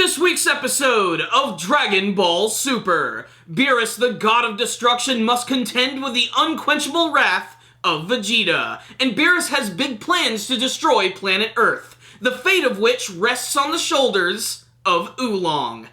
this week's episode of Dragon Ball Super, Beerus, the god of destruction, must contend with the unquenchable wrath of Vegeta, and Beerus has big plans to destroy planet Earth, the fate of which rests on the shoulders of Oolong.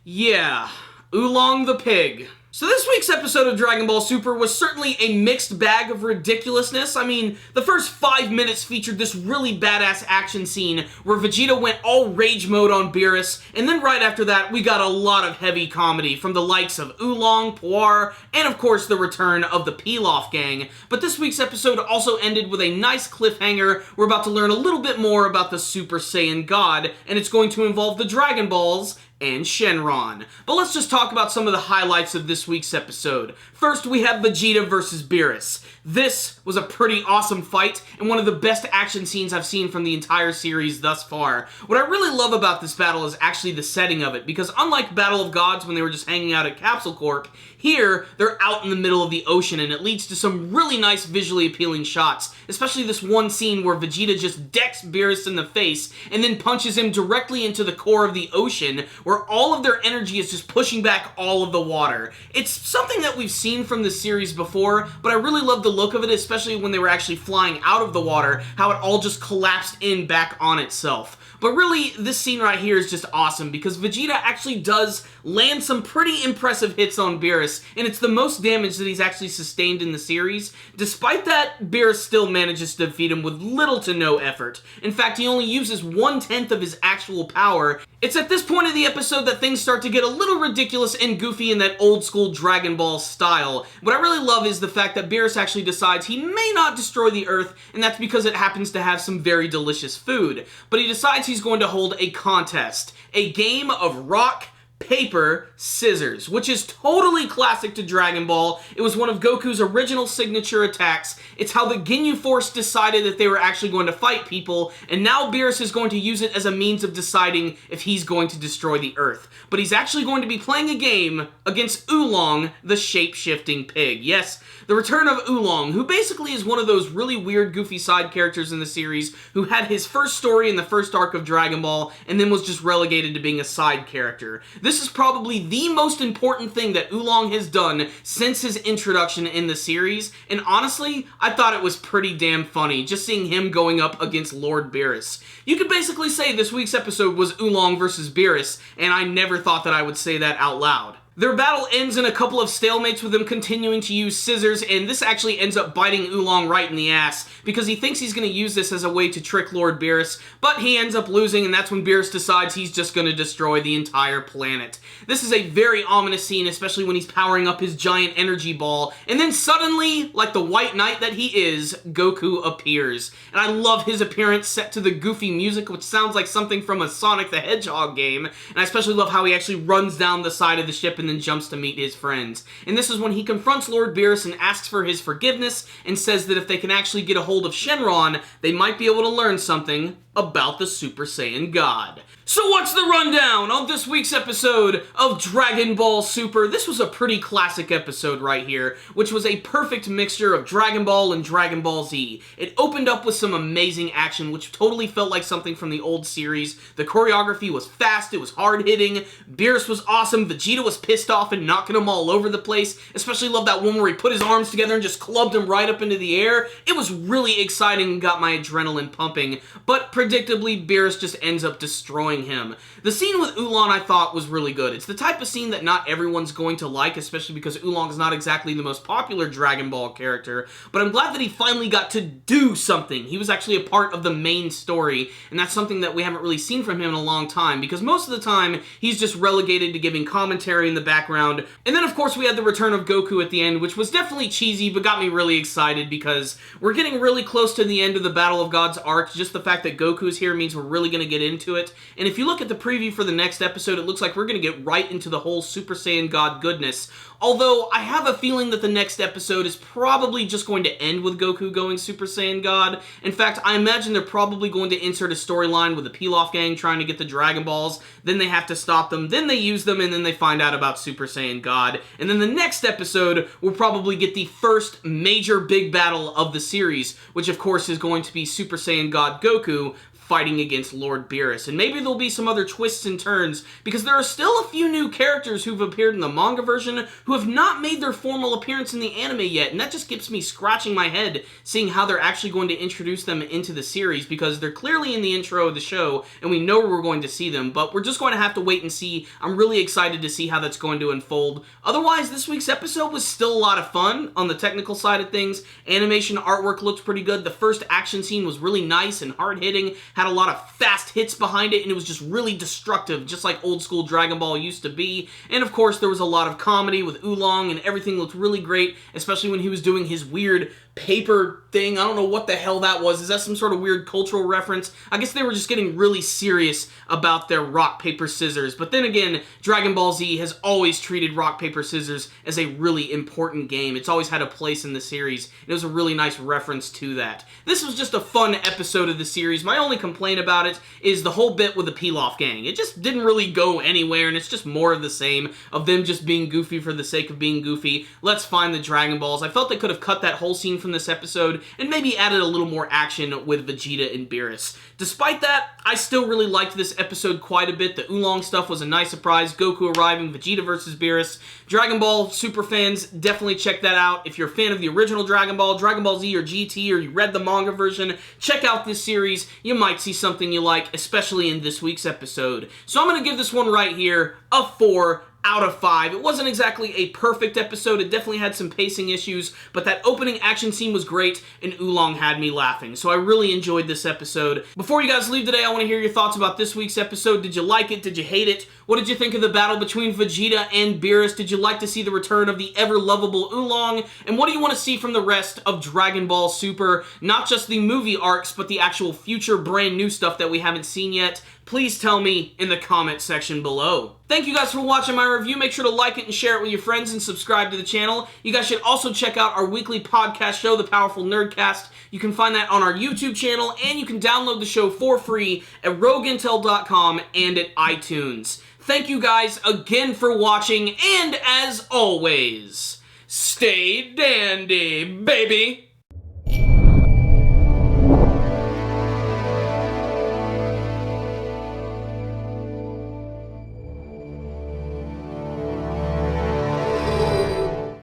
Yeah, Oolong the pig. So this week's episode of Dragon Ball Super was certainly a mixed bag of ridiculousness. I mean, the first 5 minutes featured this really badass action scene where Vegeta went all rage mode on Beerus, and then right after that, we got a lot of heavy comedy from the likes of Oolong, Puar, and of course the return of the Pilaf gang. But this week's episode also ended with a nice cliffhanger. We're about to learn a little bit more about the Super Saiyan God, and it's going to involve the Dragon Balls and Shenron. But let's just talk about some of the highlights of this week's episode. First, we have Vegeta versus Beerus. This was a pretty awesome fight, and one of the best action scenes I've seen from the entire series thus far. What I really love about this battle is actually the setting of it, because unlike Battle of Gods when they were just hanging out at Capsule Corp, here, they're out in the middle of the ocean, and it leads to some really nice visually appealing shots, especially this one scene where Vegeta just decks Beerus in the face, and then punches him directly into the core of the ocean, where all of their energy is just pushing back all of the water. It's something that we've seen from the series before, but I really love the look of it, especially when they were actually flying out of the water, how it all just collapsed in back on itself. But really, this scene right here is just awesome, because Vegeta actually does land some pretty impressive hits on Beerus, and it's the most damage that he's actually sustained in the series. Despite that, Beerus still manages to defeat him with little to no effort. In fact, he only uses 1/10 of his actual power. It's at this point of the episode that things start to get a little ridiculous and goofy in that old school Dragon Ball style. What I really love is the fact that Beerus actually decides he may not destroy the Earth, and that's because it happens to have some very delicious food. But he decides he's going to hold a contest, a game of rock, paper, scissors, which is totally classic to Dragon Ball. It was one of Goku's original signature attacks. It's how the Ginyu Force decided that they were actually going to fight people, and now Beerus is going to use it as a means of deciding if he's going to destroy the Earth. But he's actually going to be playing a game against Oolong, the shape-shifting pig. Yes, the return of Oolong, who basically is one of those really weird, goofy side characters in the series who had his first story in the first arc of Dragon Ball, and then was just relegated to being a side character. This is probably the most important thing that Oolong has done since his introduction in the series, and honestly, I thought it was pretty damn funny, just seeing him going up against Lord Beerus. You could basically say this week's episode was Oolong versus Beerus, and I never thought that I would say that out loud. Their battle ends in a couple of stalemates with them continuing to use scissors, and this actually ends up biting Oolong right in the ass, because he thinks he's going to use this as a way to trick Lord Beerus, but he ends up losing, and that's when Beerus decides he's just going to destroy the entire planet. This is a very ominous scene, especially when he's powering up his giant energy ball, and then suddenly, like the White Knight that he is, Goku appears. And I love his appearance set to the goofy music, which sounds like something from a Sonic the Hedgehog game, and I especially love how he actually runs down the side of the ship and then jumps to meet his friends. And this is when he confronts Lord Beerus and asks for his forgiveness, and says that if they can actually get a hold of Shenron, they might be able to learn something about the Super Saiyan God. So what's the rundown of this week's episode of Dragon Ball Super? This was a pretty classic episode right here, which was a perfect mixture of Dragon Ball and Dragon Ball Z. It opened up with some amazing action, which totally felt like something from the old series. The choreography was fast, it was hard-hitting, Beerus was awesome, Vegeta was pissed off and knocking him all over the place. Especially love that one where he put his arms together and just clubbed him right up into the air. It was really exciting and got my adrenaline pumping, but predictably, Beerus just ends up destroying him. The scene with Oolong I thought was really good. It's the type of scene that not everyone's going to like, especially because Oolong is not exactly the most popular Dragon Ball character, but I'm glad that he finally got to do something. He was actually a part of the main story, and that's something that we haven't really seen from him in a long time, because most of the time, he's just relegated to giving commentary in the background. And then, of course, we had the return of Goku at the end, which was definitely cheesy, but got me really excited, because we're getting really close to the end of the Battle of Gods arc. Just the fact that Goku is here means we're really going to get into it. And if you look at the preview for the next episode, it looks like we're going to get right into the whole Super Saiyan God goodness. Although, I have a feeling that the next episode is probably just going to end with Goku going Super Saiyan God. In fact, I imagine they're probably going to insert a storyline with the Pilaf gang trying to get the Dragon Balls, then they have to stop them, then they use them, and then they find out about Super Saiyan God. And then the next episode will probably get the first major big battle of the series, which of course is going to be Super Saiyan God Goku fighting against Lord Beerus. And maybe there'll be some other twists and turns, because there are still a few new characters who've appeared in the manga version who have not made their formal appearance in the anime yet, and that just keeps me scratching my head seeing how they're actually going to introduce them into the series, because they're clearly in the intro of the show, and we know we're going to see them, but we're just going to have to wait and see. I'm really excited to see how that's going to unfold. Otherwise, this week's episode was still a lot of fun on the technical side of things. Animation artwork looked pretty good. The first action scene was really nice and hard-hitting, had a lot of fast hits behind it, and it was just really destructive, just like old school Dragon Ball used to be. And of course, there was a lot of comedy with Oolong, and everything looked really great, especially when he was doing his weird paper thing. I don't know what the hell that was. Is that some sort of weird cultural reference? I guess they were just getting really serious about their rock, paper, scissors. But then again, Dragon Ball Z has always treated rock, paper, scissors as a really important game. It's always had a place in the series. It was a really nice reference to that. This was just a fun episode of the series. My only complaint about it is the whole bit with the Pilaf gang. It just didn't really go anywhere, and it's just more of the same, of them just being goofy for the sake of being goofy. Let's find the Dragon Balls. I felt they could have cut that whole scene from this episode and maybe added a little more action with Vegeta and Beerus. Despite that, I still really liked this episode quite a bit. The Oolong stuff was a nice surprise. Goku arriving, Vegeta versus Beerus. Dragon Ball super fans, definitely check that out. If you're a fan of the original Dragon Ball Z or GT, or you read the manga version, check out this series. You might see something you like, especially in this week's episode. So I'm going to give this one right here a 4 out of 5. It wasn't exactly a perfect episode. It definitely had some pacing issues, but that opening action scene was great, and Oolong had me laughing. So I really enjoyed this episode. Before you guys leave today, I want to hear your thoughts about this week's episode. Did you like it? Did you hate it? What did you think of the battle between Vegeta and Beerus? Did you like to see the return of the ever-lovable Oolong? And what do you want to see from the rest of Dragon Ball Super? Not just the movie arcs, but the actual future brand new stuff that we haven't seen yet. Please tell me in the comment section below. Thank you guys for watching my review. Make sure to like it and share it with your friends and subscribe to the channel. You guys should also check out our weekly podcast show, The Powerful Nerdcast. You can find that on our YouTube channel, and you can download the show for free at rogueintel.com and at iTunes. Thank you guys again for watching, and as always, stay dandy, baby!